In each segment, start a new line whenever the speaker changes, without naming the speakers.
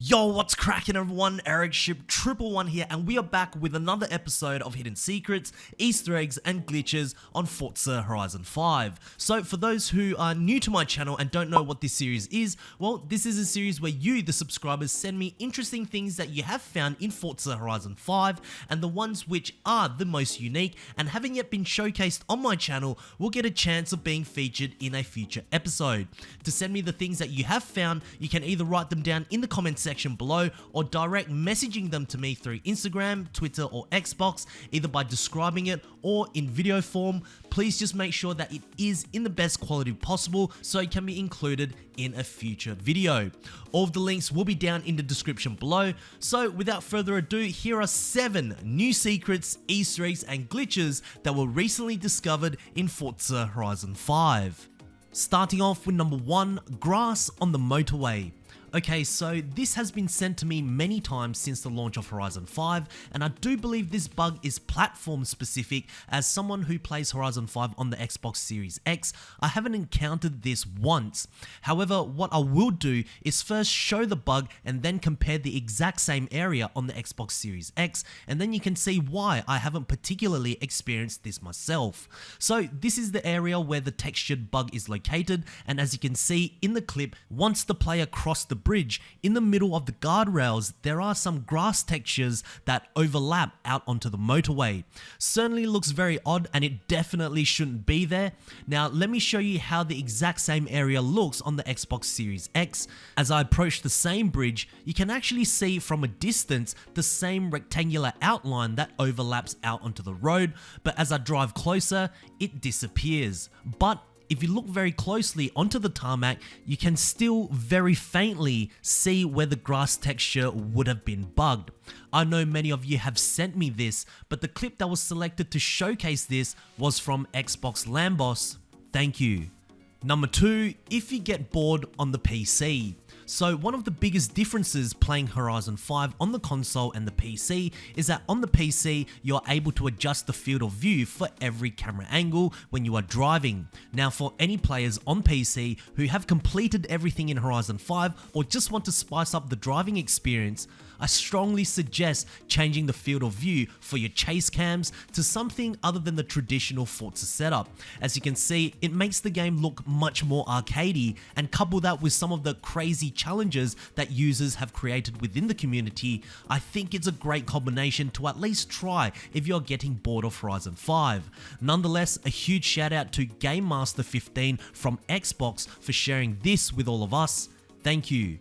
Yo, what's cracking everyone? Ericship 111 here, and we are back with another episode of Hidden Secrets, Easter eggs, and glitches on Forza Horizon 5. So for those who are new to my channel and don't know what this series is, well, this is a series where you, the subscribers, send me interesting things that you have found in Forza Horizon 5, and the ones which are the most unique and haven't yet been showcased on my channel will get a chance of being featured in a future episode. To send me the things that you have found, you can either write them down in the comment section below or direct messaging them to me through Instagram, Twitter, or Xbox, either by describing it or in video form. Please just make sure that it is in the best quality possible so it can be included in a future video. All of the links will be down in the description below. So without further ado, here are 7 new secrets, Easter eggs, and glitches that were recently discovered in Forza Horizon 5. Starting off with number 1, grass on the motorway. Okay, so this has been sent to me many times since the launch of Horizon 5, and I do believe this bug is platform specific. As someone who plays Horizon 5 on the Xbox Series X, I haven't encountered this once. However, what I will do is first show the bug and then compare the exact same area on the Xbox Series X, and then you can see why I haven't particularly experienced this myself. So this is the area where the textured bug is located, and as you can see in the clip, once the player crossed the bridge, in the middle of the guardrails, there are some grass textures that overlap out onto the motorway. Certainly looks very odd, and it definitely shouldn't be there. Now, let me show you how the exact same area looks on the Xbox Series X. As I approach the same bridge, you can actually see from a distance the same rectangular outline that overlaps out onto the road, but as I drive closer, it disappears. But if you look very closely onto the tarmac, you can still very faintly see where the grass texture would have been bugged. I know many of you have sent me this, but the clip that was selected to showcase this was from Xbox Lambos. Thank you. Number 2, if you get bored on the PC. So one of the biggest differences playing Horizon 5 on the console and the PC is that on the PC, you're able to adjust the field of view for every camera angle when you are driving. Now, for any players on PC who have completed everything in Horizon 5 or just want to spice up the driving experience, I strongly suggest changing the field of view for your chase cams to something other than the traditional Forza setup. As you can see, it makes the game look much more arcadey, and couple that with some of the crazy challenges that users have created within the community, I think it's a great combination to at least try if you're getting bored of Horizon 5. Nonetheless, a huge shout out to Game Master 15 from Xbox for sharing this with all of us. Thank you.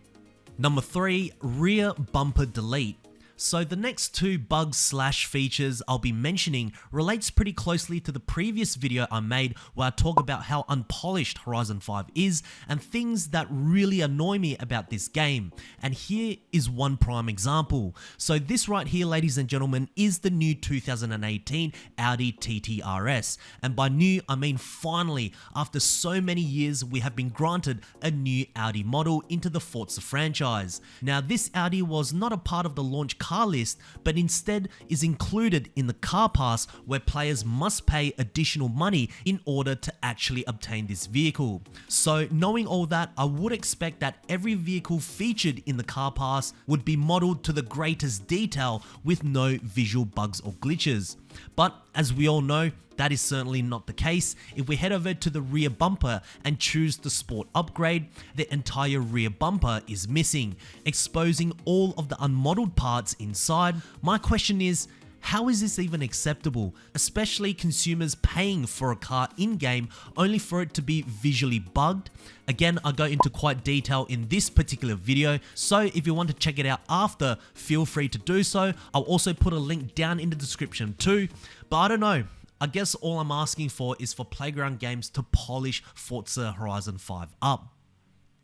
Number 3, rear bumper delete. So the next 2 bugs/features I'll be mentioning relates pretty closely to the previous video I made where I talk about how unpolished Horizon 5 is and things that really annoy me about this game. And here is one prime example. So this right here, ladies and gentlemen, is the new 2018 Audi TT RS. And by new, I mean finally, after so many years, we have been granted a new Audi model into the Forza franchise. Now, this Audi was not a part of the launch car list, but instead is included in the car pass where players must pay additional money in order to actually obtain this vehicle. So knowing all that, I would expect that every vehicle featured in the car pass would be modeled to the greatest detail with no visual bugs or glitches. But as we all know, that is certainly not the case. If we head over to the rear bumper and choose the sport upgrade, the entire rear bumper is missing, exposing all of the unmodeled parts inside. My question is, how is this even acceptable? Especially consumers paying for a car in-game only for it to be visually bugged. Again, I go into quite detail in this particular video, so if you want to check it out after, feel free to do so. I'll also put a link down in the description too, but I don't know. I guess all I'm asking for is for Playground Games to polish Forza Horizon 5 up.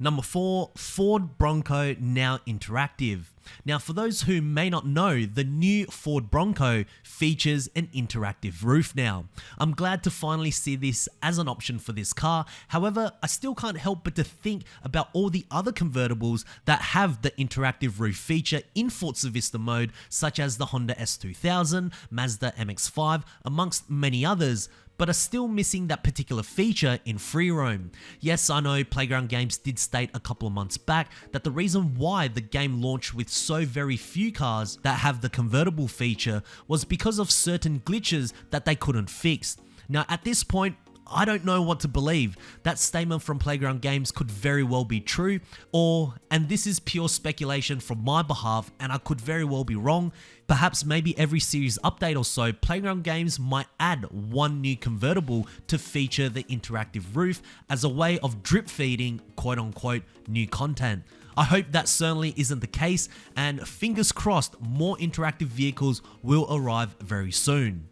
Number 4, Ford Bronco now interactive. Now, for those who may not know, the new Ford Bronco features an interactive roof now. I'm glad to finally see this as an option for this car. However, I still can't help but to think about all the other convertibles that have the interactive roof feature in Forza Vista mode, such as the Honda S2000, Mazda MX-5, amongst many others. but are still missing that particular feature in Freeroam. Yes, I know Playground Games did state a couple of months back that the reason why the game launched with so very few cars that have the convertible feature was because of certain glitches that they couldn't fix. Now at this point, I don't know what to believe. That statement from Playground Games could very well be true, and this is pure speculation from my behalf, and I could very well be wrong. Perhaps maybe every series update or so, Playground Games might add one new convertible to feature the interactive roof as a way of drip feeding quote unquote new content. I hope that certainly isn't the case, and fingers crossed more interactive vehicles will arrive very soon.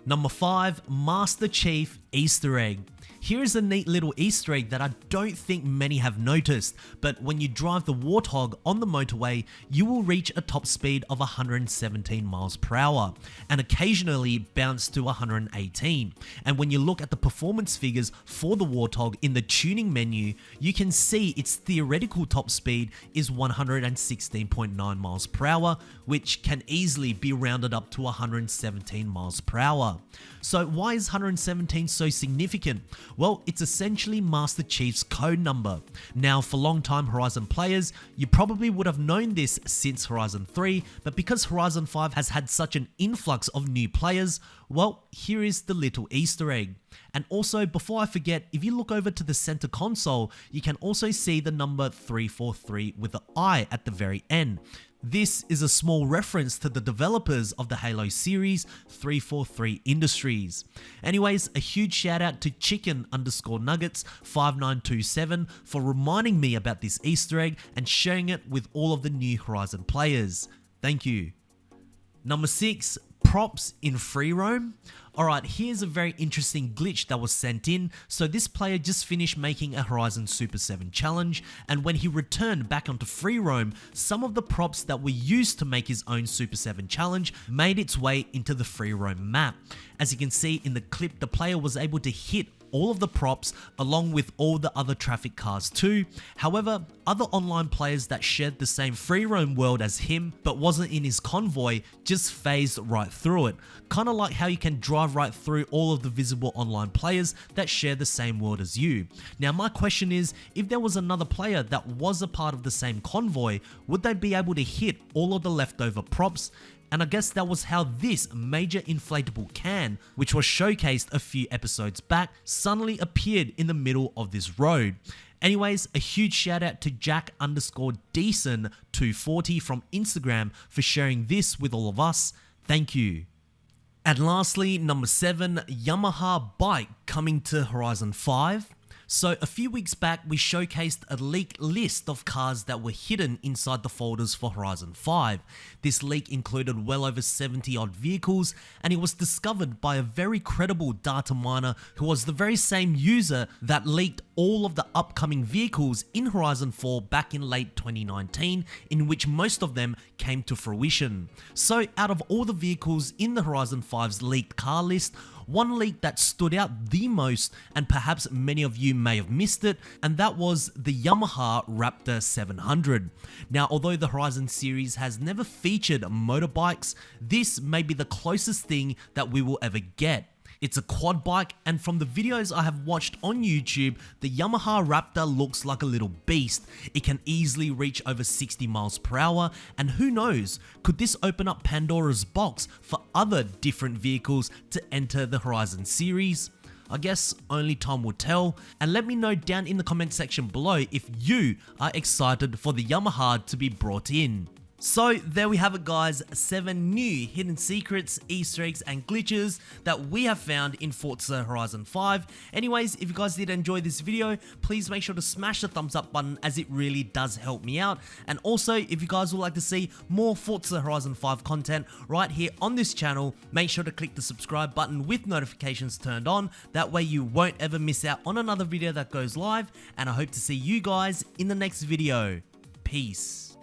Number 5, Master Chief Easter Egg. Here is a neat little Easter egg that I don't think many have noticed, but when you drive the Warthog on the motorway, you will reach a top speed of 117 miles per hour and occasionally bounce to 118. And when you look at the performance figures for the Warthog in the tuning menu, you can see its theoretical top speed is 116.9 miles per hour, which can easily be rounded up to 117 miles per hour. So why is 117 so significant? Well, it's essentially Master Chief's code number. Now, for long-time Horizon players, you probably would have known this since Horizon 3, but because Horizon 5 has had such an influx of new players, well, here is the little Easter egg. And also, before I forget, if you look over to the center console, you can also see the number 343 with the I at the very end. This is a small reference to the developers of the Halo series, 343 Industries. Anyways, a huge shout out to chicken_nuggets5927 for reminding me about this Easter egg and sharing it with all of the new Horizon players. Thank you. Number 6, props in Freeroam. Alright, here's a very interesting glitch that was sent in. So this player just finished making a Horizon Super 7 challenge, and when he returned back onto Freeroam, some of the props that were used to make his own Super 7 challenge made its way into the Freeroam map. As you can see in the clip, the player was able to hit all of the props along with all the other traffic cars too. However, other online players that shared the same Freeroam world as him but wasn't in his convoy just phased right through it. Kinda like how you can drive right through all of the visible online players that share the same world as you. Now my question is, if there was another player that was a part of the same convoy, would they be able to hit all of the leftover props? And I guess that was how this major inflatable can, which was showcased a few episodes back, suddenly appeared in the middle of this road. Anyways, a huge shout out to Jack_Deason240 from Instagram for sharing this with all of us. Thank you. And lastly, number 7, Yamaha bike coming to Horizon 5. So a few weeks back, we showcased a leaked list of cars that were hidden inside the folders for Horizon 5. This leak included well over 70 odd vehicles, and it was discovered by a very credible data miner who was the very same user that leaked all of the upcoming vehicles in Horizon 4 back in late 2019, in which most of them came to fruition. So out of all the vehicles in the Horizon 5's leaked car list, one leak that stood out the most, and perhaps many of you may have missed it, and that was the Yamaha Raptor 700. Now, although the Horizon series has never featured motorbikes, this may be the closest thing that we will ever get. It's a quad bike, and from the videos I have watched on YouTube, the Yamaha Raptor looks like a little beast. It can easily reach over 60 miles per hour, and who knows, could this open up Pandora's box for other different vehicles to enter the Horizon series? I guess only time will tell, and let me know down in the comment section below if you are excited for the Yamaha to be brought in. So there we have it guys, 7 new hidden secrets, Easter eggs and glitches that we have found in Forza Horizon 5. Anyways, if you guys did enjoy this video, please make sure to smash the thumbs up button as it really does help me out. And also, if you guys would like to see more Forza Horizon 5 content right here on this channel, make sure to click the subscribe button with notifications turned on. That way you won't ever miss out on another video that goes live, and I hope to see you guys in the next video. Peace.